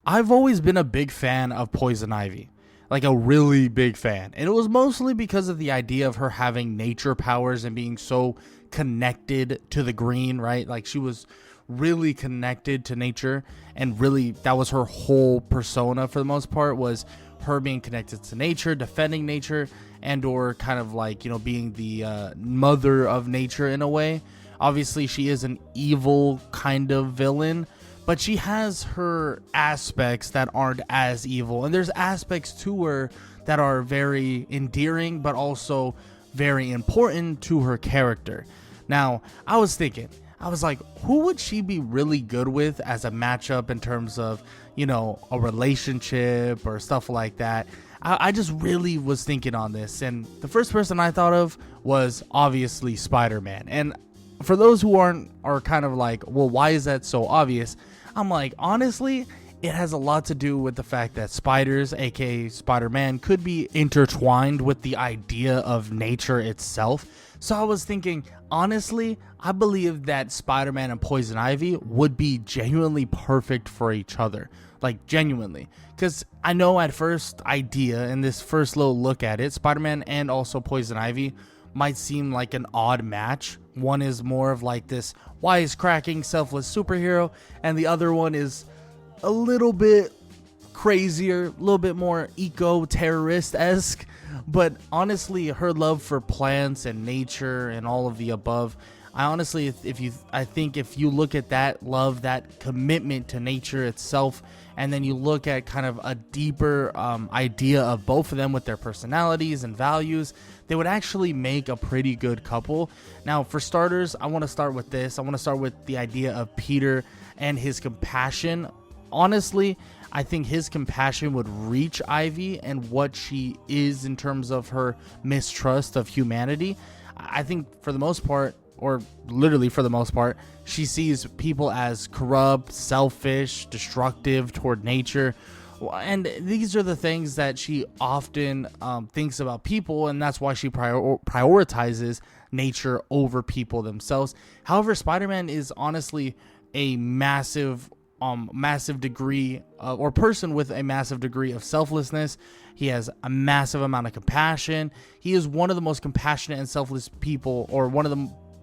I've always been a big fan of Poison Ivy, like a really big fan. And it was mostly because of the idea of her having nature powers and being so connected to the green, right? Like she was really connected to nature, and really that was her whole persona for the most part, was her being connected to nature, defending nature, and or kind of like, you know, being the mother of nature in a way. Obviously she is an evil kind of villain, but she has her aspects that aren't as evil, and there's aspects to her that are very endearing but also very important to her character. Now I was like, who would she be really good with as a matchup in terms of, you know, a relationship or stuff like that? I just really was thinking on this, and the first person I thought of was obviously Spider-Man. And for those who are kind of like, well, why is that so obvious? I'm like, honestly, it has a lot to do with the fact that spiders, aka Spider-Man, could be intertwined with the idea of nature itself. So I was thinking, honestly, I believe that Spider-Man and Poison Ivy would be genuinely perfect for each other. Like, genuinely. Because I know at first idea, in this first little look at it, Spider-Man and also Poison Ivy might seem like an odd match. One is more of like this wisecracking, selfless superhero, and the other one is a little bit crazier, a little bit more eco-terrorist-esque. But honestly, her love for plants and nature and all of the above, I think if you look at that love, that commitment to nature itself, and then you look at kind of a deeper idea of both of them with their personalities and values, they would actually make a pretty good couple. Now, for starters, I want to start with this. I want to start with the idea of Peter and his compassion. Honestly, I think his compassion would reach Ivy and what she is in terms of her mistrust of humanity. I think for the most part, or literally for the most part, she sees people as corrupt, selfish, destructive toward nature. And these are the things that she often thinks about people, and that's why she prioritizes nature over people themselves. However, Spider-Man is honestly a massive degree or person with a massive degree of selflessness. He has a massive amount of compassion. He is one of the most compassionate and selfless people, or one of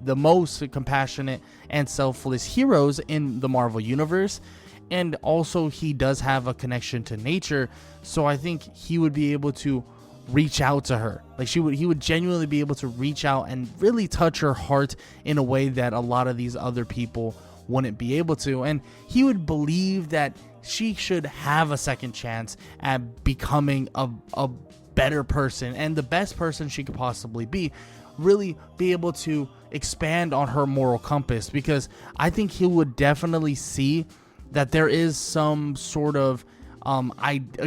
the most compassionate and selfless heroes in the Marvel universe. And also he does have a connection to nature, so I think he would be able to reach out to her. Like he would genuinely be able to reach out and really touch her heart in a way that a lot of these other people wouldn't be able to. And he would believe that she should have a second chance at becoming a better person and the best person she could possibly be. Really be able to expand on her moral compass, because I think he would definitely see that there is some sort of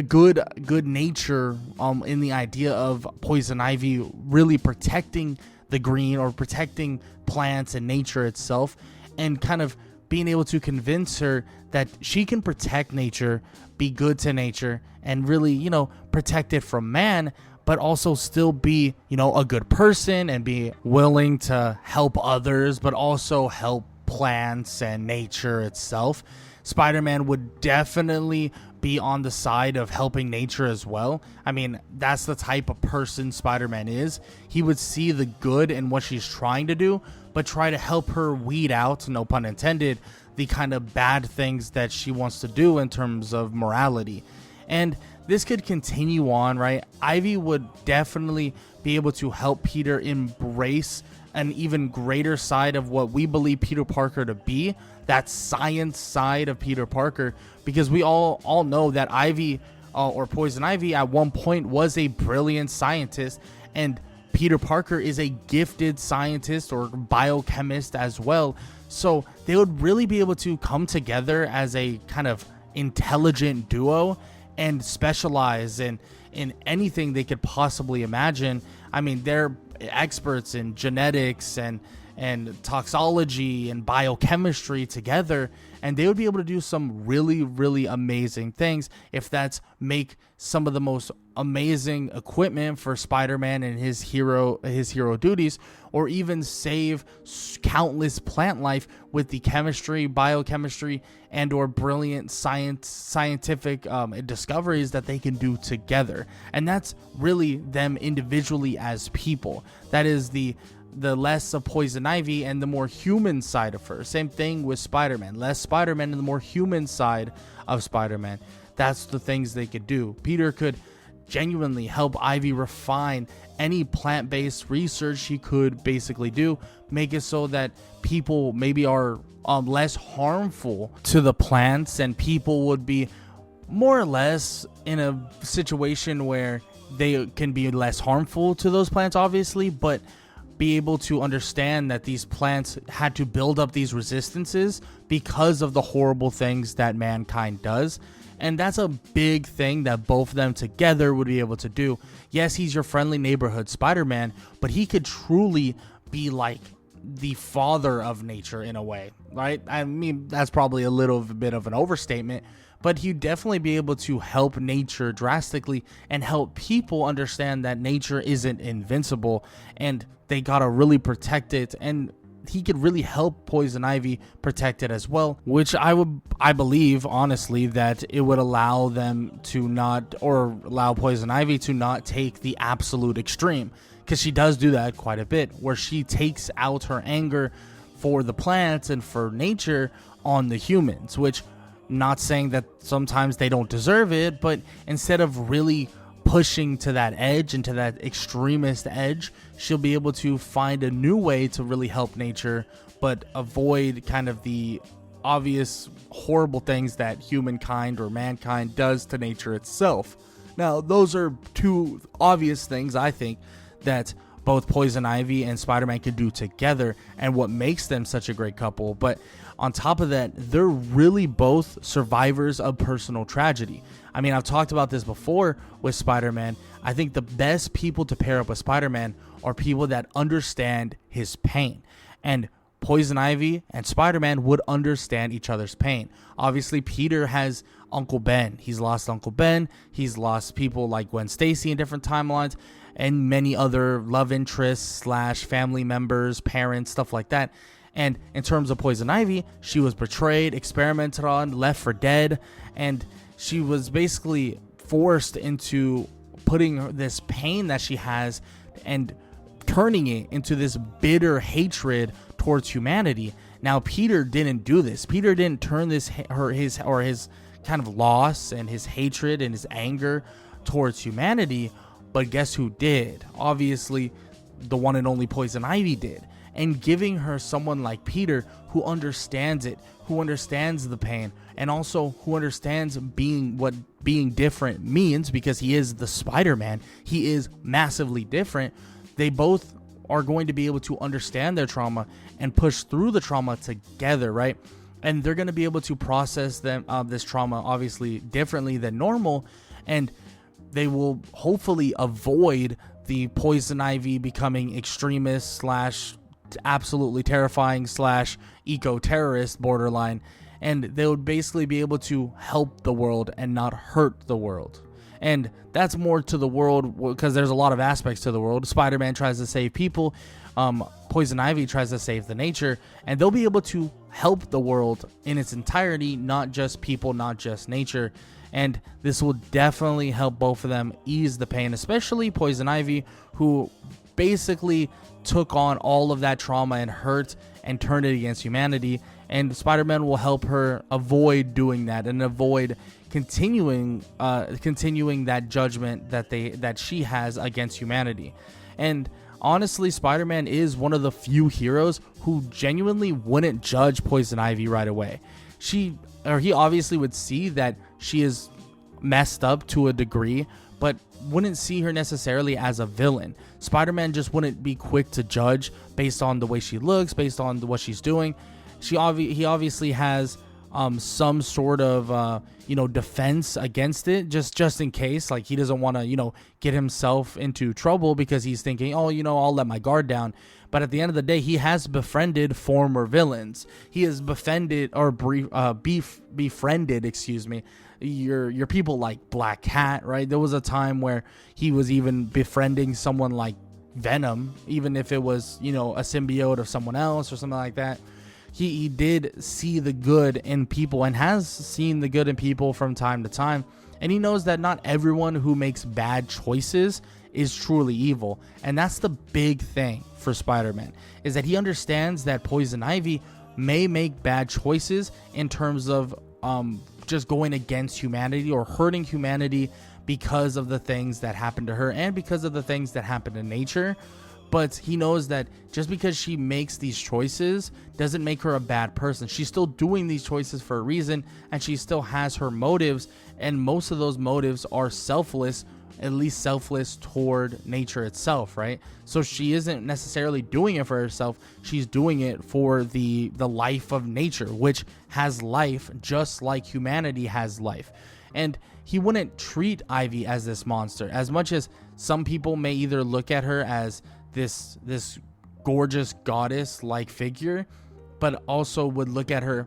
good nature in the idea of Poison Ivy really protecting the green, or protecting plants and nature itself, and kind of being able to convince her that she can protect nature, be good to nature, and really, you know, protect it from man, but also still be, you know, a good person and be willing to help others, but also help plants and nature itself. Spider-Man would definitely be on the side of helping nature as well. I mean, that's the type of person Spider-Man is. He would see the good in what she's trying to do, but try to help her weed out, no pun intended, the kind of bad things that she wants to do in terms of morality. And this could continue on, right? Ivy would definitely be able to help Peter embrace an even greater side of what we believe Peter Parker to be, that science side of Peter Parker, because we all know that Ivy or Poison Ivy at one point was a brilliant scientist, and Peter Parker is a gifted scientist or biochemist as well. So they would really be able to come together as a kind of intelligent duo and specialize in anything they could possibly imagine. I mean, they're experts in genetics and toxology and biochemistry together, and they would be able to do some really, really amazing things. If that's make some of the most amazing equipment for Spider-Man and his hero duties, or even save countless plant life with the chemistry, biochemistry, and or brilliant scientific discoveries that they can do together. And that's really them individually as people. That is the less of Poison Ivy and the more human side of her. Same thing with Spider-Man. Less Spider-Man and the more human side of Spider-Man. That's the things they could do. Peter could genuinely help Ivy refine any plant-based research he could basically do, make it so that people maybe are less harmful to the plants, and people would be more or less in a situation where they can be less harmful to those plants, obviously, but be able to understand that these plants had to build up these resistances because of the horrible things that mankind does. And that's a big thing that both of them together would be able to do. Yes, he's your friendly neighborhood Spider-Man, but he could truly be like the father of nature in a way, right? I mean, that's probably a little bit of an overstatement, but he'd definitely be able to help nature drastically and help people understand that nature isn't invincible and they gotta really protect it. And he could really help Poison Ivy protect it as well, which I believe honestly that it would allow them to not, or allow Poison Ivy to not take the absolute extreme, because she does do that quite a bit, where she takes out her anger for the plants and for nature on the humans, which, not saying that sometimes they don't deserve it, but instead of really pushing to that edge and to that extremist edge, she'll be able to find a new way to really help nature, but avoid kind of the obvious horrible things that humankind or mankind does to nature itself. Now, those are two obvious things I think that both Poison Ivy and Spider-Man could do together, and what makes them such a great couple. But on top of that, they're really both survivors of personal tragedy. I mean, I've talked about this before with Spider-Man. I think the best people to pair up with Spider-Man are people that understand his pain. And Poison Ivy and Spider-Man would understand each other's pain. Obviously, Peter has Uncle Ben. He's lost Uncle Ben. He's lost people like Gwen Stacy in different timelines, and many other love interests / family members, parents, stuff like that. And in terms of Poison Ivy, she was betrayed, experimented on, left for dead, and she was basically forced into putting this pain that she has and turning it into this bitter hatred towards humanity. Now, Peter didn't do this. Peter didn't turn his kind of loss and his hatred and his anger towards humanity, but guess who did? Obviously, the one and only Poison Ivy did. And giving her someone like Peter who understands it, who understands the pain, and also who understands what being different means, because he is the Spider-Man. He is massively different. They both are going to be able to understand their trauma and push through the trauma together, right? And they're going to be able to process this trauma obviously differently than normal, and they will hopefully avoid the Poison Ivy becoming extremist / absolutely terrifying / eco-terrorist borderline, and they would basically be able to help the world and not hurt the world. And that's more to the world, because there's a lot of aspects to the world. Spider-Man tries to save people, Poison Ivy tries to save the nature, and they'll be able to help the world in its entirety, not just people, not just nature. And this will definitely help both of them ease the pain, especially Poison Ivy, who basically took on all of that trauma and hurt and turned it against humanity. And Spider-Man will help her avoid doing that and avoid continuing that judgment that she has against humanity. And honestly, Spider-Man is one of the few heroes who genuinely wouldn't judge Poison Ivy right away. He obviously would see that she is messed up to a degree, but wouldn't see her necessarily as a villain. Spider-Man just wouldn't be quick to judge based on the way she looks, based on what she's doing. He obviously has some sort of defense against it, just in case, like he doesn't want to get himself into trouble, because he's thinking, I'll let my guard down. But at the end of the day, he has befriended former villains. He has befriended your people like Black Cat, right? There was a time where he was even befriending someone like Venom, even if it was, a symbiote of someone else or something like that. He did see the good in people and has seen the good in people from time to time. And he knows that not everyone who makes bad choices is truly evil. And that's the big thing for Spider-Man, is that he understands that Poison Ivy may make bad choices in terms of just going against humanity or hurting humanity because of the things that happen to her and because of the things that happen to nature. But he knows that just because she makes these choices doesn't make her a bad person. She's still doing these choices for a reason, and she still has her motives, and most of those motives are selfless, at least selfless toward nature itself, right? So she isn't necessarily doing it for herself. She's doing it for the life of nature, which has life just like humanity has life. And he wouldn't treat Ivy as this monster, as much as some people may either look at her as this gorgeous goddess like figure, but also would look at her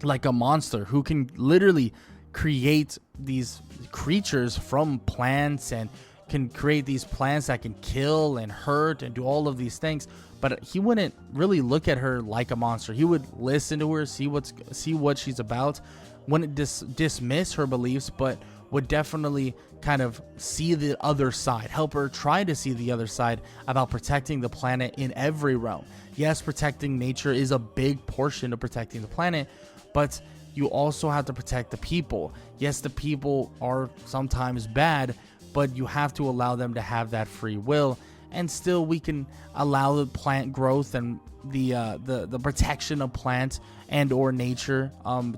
like a monster who can literally create these creatures from plants and can create these plants that can kill and hurt and do all of these things. But he wouldn't really look at her like a monster. He would listen to her, see what she's about, wouldn't dismiss her beliefs, but would definitely kind of see the other side, help her try to see the other side about protecting the planet in every realm. Yes, protecting nature is a big portion of protecting the planet, but you also have to protect the people. Yes, the people are sometimes bad, but you have to allow them to have that free will, and still we can allow the plant growth and the protection of plants and or nature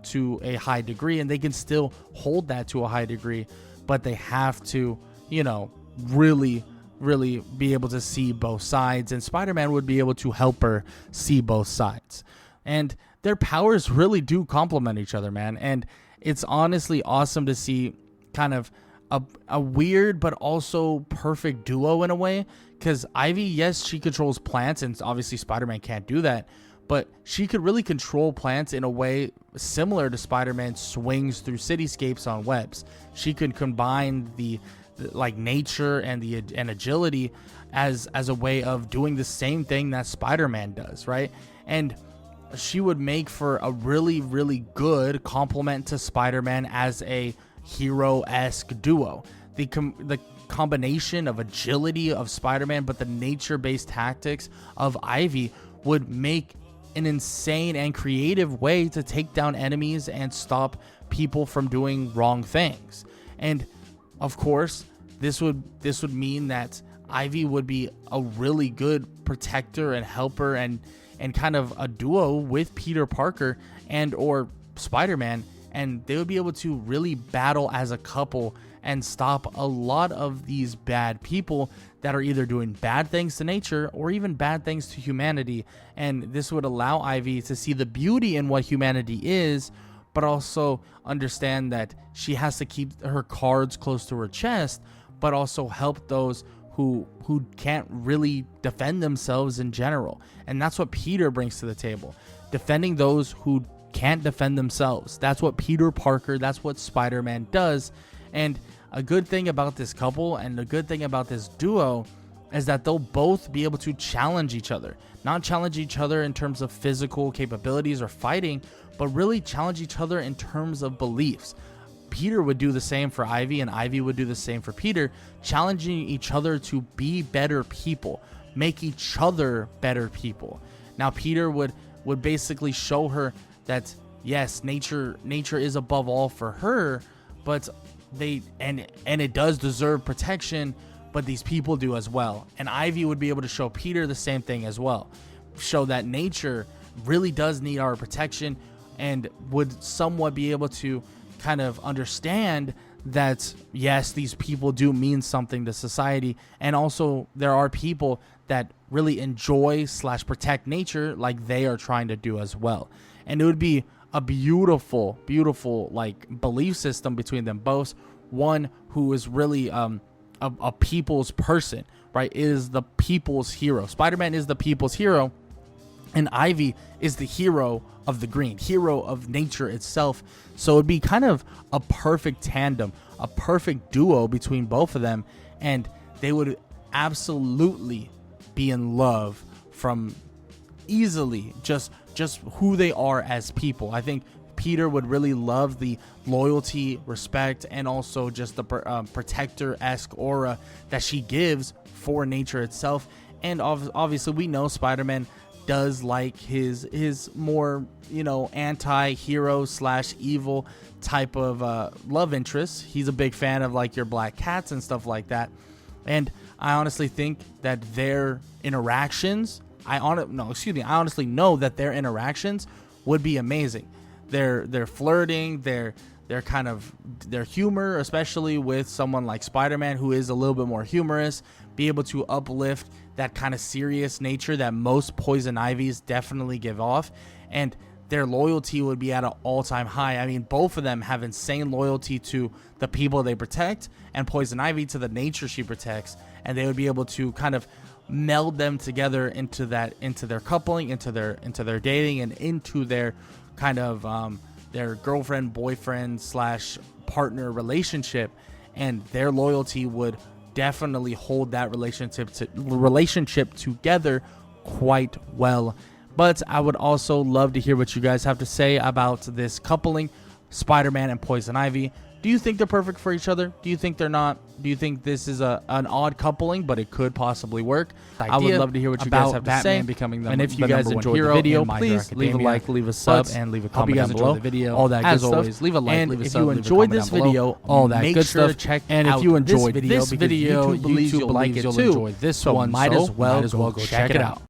to a high degree, and they can still hold that to a high degree, but they have to, really be able to see both sides, and Spider-Man would be able to help her see both sides. And their powers really do complement each other, man. And it's honestly awesome to see kind of a weird but also perfect duo in a way, because Ivy, yes, she controls plants, and obviously Spider-Man can't do that, but she could really control plants in a way similar to Spider-Man swings through cityscapes on webs. She could combine the like nature and agility as a way of doing the same thing that Spider-Man does, right? And she would make for a really, really good complement to Spider-Man as a hero-esque duo. The combination of agility of Spider-Man, but the nature-based tactics of Ivy would make an insane and creative way to take down enemies and stop people from doing wrong things. And of course, this would mean that Ivy would be a really good protector and helper and kind of a duo with Peter Parker and or Spider-Man, and they would be able to really battle as a couple and stop a lot of these bad people that are either doing bad things to nature or even bad things to humanity. And this would allow Ivy to see the beauty in what humanity is, but also understand that she has to keep her cards close to her chest, but also help those who can't really defend themselves in general. And that's what Peter brings to the table, defending those who can't defend themselves. That's what Peter Parker, that's what Spider-Man does. And a good thing about this couple and a good thing about this duo is that they'll both be able to challenge each other. Not challenge each other in terms of physical capabilities or fighting, but really challenge each other in terms of beliefs. Peter would do the same for Ivy, and Ivy would do the same for Peter, challenging each other to be better people, make each other better people. Now, Peter would basically show her that, yes, nature is above all for her, but it does deserve protection, but these people do as well. And Ivy would be able to show Peter the same thing as well, show that nature really does need our protection, and would somewhat be able to kind of understand that, yes, these people do mean something to society, and also there are people that really enjoy / protect nature like they are trying to do as well. And it would be a beautiful like belief system between them both. One who is really a people's person, right, is the people's hero. Spider-Man is the people's hero, and Ivy is the hero of the green, hero of nature itself. So it'd be kind of a perfect tandem, a perfect duo between both of them, and they would absolutely be in love from easily just who they are as people. I think Peter would really love the loyalty, respect, and also just the protector-esque aura that she gives for nature itself. And obviously we know Spider-Man does like his more, you know, anti-hero / evil type of love interest. He's a big fan of like your Black Cats and stuff like that. And I honestly think that their interactions, I honestly know that their interactions would be amazing. Their flirting, their kind of their humor, especially with someone like Spider-Man, who is a little bit more humorous, be able to uplift that kind of serious nature that most Poison Ivies definitely give off, and their loyalty would be at an all-time high. I mean, both of them have insane loyalty to the people they protect, and Poison Ivy to the nature she protects, and they would be able to kind of meld them together into their coupling, into their dating, and into their kind of their girlfriend, boyfriend / partner relationship, and their loyalty would definitely hold that relationship together quite well. But I would also love to hear what you guys have to say about this coupling, Spider-Man and Poison Ivy. Do you think they're perfect for each other? Do you think they're not? Do you think this is an odd coupling, but it could possibly work? I would love to hear what you guys have to say. Becoming and if you guys enjoyed the video, please leave a like, leave a sub, and leave a comment down below. The video, all that good stuff. Always, leave a like, leave a sub, if you enjoyed this video, all that good stuff. And if you enjoyed this video, YouTube believes you'll like it too. This one, might as well go check it out.